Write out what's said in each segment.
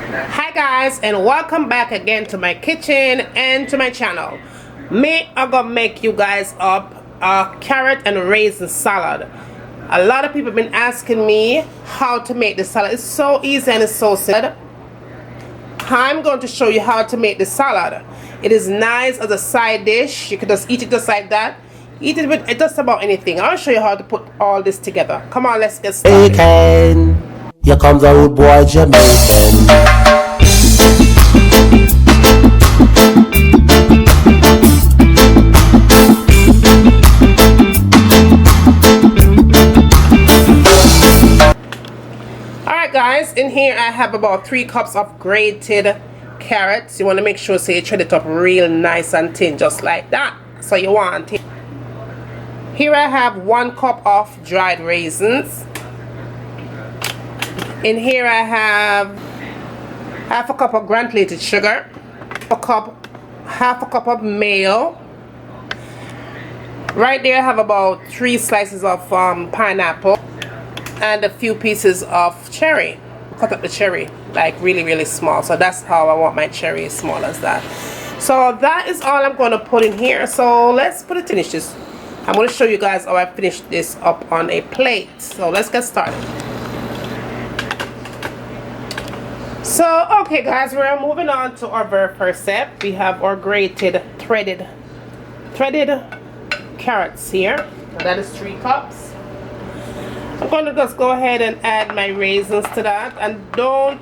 Hi guys, and welcome back again to my kitchen and to my channel. Me, I'm gonna make you guys up a carrot and raisin salad. A lot of people have been asking me how to make the salad. It's so easy and it's so simple. I'm going to show you how to make the salad. It is nice as a side dish. You can just eat it just like that. Eat it with just about anything. I'll show you how to put all this together. Come on, let's get started. Jamaican. Here comes a rude boy Jamaican. Alright guys, in here I have about 3 cups of grated carrots. You want to make sure you shred it up real nice and thin, just like that. So you want it. Here I have 1 cup of dried raisins. In here I have half a cup of granulated sugar, half a cup of mayo. Right there I have about 3 slices of pineapple and a few pieces of cherry. Cut up the cherry like really small, so that's how I want my cherry, small as that. So that is all I'm going to put in here. So let's finish this. I'm going to show you guys how I finish this up on a plate. So let's get started. So okay guys, we're moving on to our very first step. We have our grated threaded carrots here. That is 3 cups. I'm going to just go ahead and add my raisins to that, and don't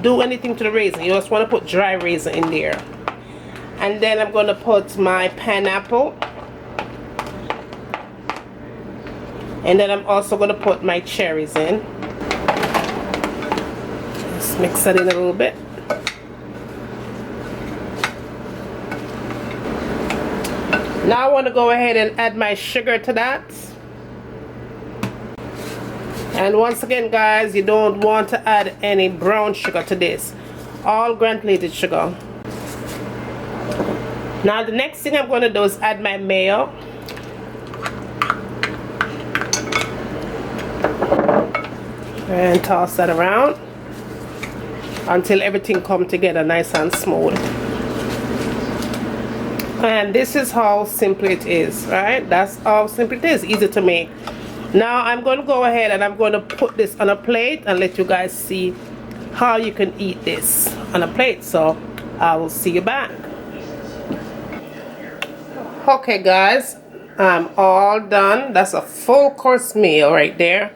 do anything to the raisin. You just want to put dry raisin in there. And then I'm going to put my pineapple, and then I'm also going to put my cherries in. Just mix that in a little bit. Now I want to go ahead and add my sugar to that. And once again guys, you don't want to add any brown sugar to this. All granulated sugar. Now the next thing I'm going to do is add my mayo. And toss that around until everything comes together nice and smooth. And this is how simple it is, right? That's how simple it is. Easy to make. Now I'm going to go ahead and I'm going to put this on a plate and let you guys see how you can eat this on a plate. So I will see you back. Okay guys, I'm all done. That's a full course meal right there.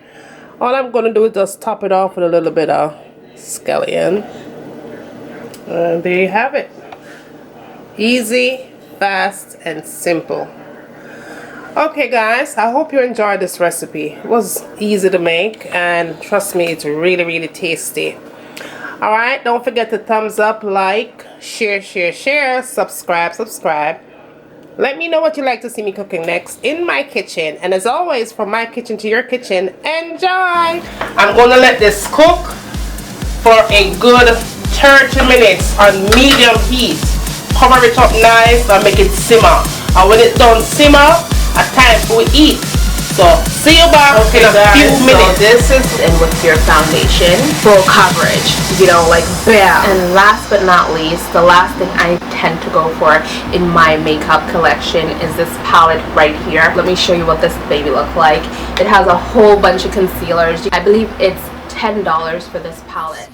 All I'm going to do is just top it off with a little bit of scallion. And there you have it. Easy, fast, and simple. Okay guys, I hope you enjoyed this recipe. It was easy to make, and trust me, it's really tasty. Alright, don't forget to thumbs up, like, share, subscribe. Let me know what you'd like to see me cooking next in my kitchen. And as always, from my kitchen to your kitchen, enjoy! I'm going to let this cook for a good 30 minutes on medium heat. Cover it up nice and make it simmer. And when it's done simmer, a time for we eat. So see you back in a few minutes. So this is in with your foundation, full coverage, you know, like bam. And last but not least, the last thing I tend to go for in my makeup collection is this palette right here. Let me show you what this baby looks like. It has a whole bunch of concealers. I believe it's $10 for this palette.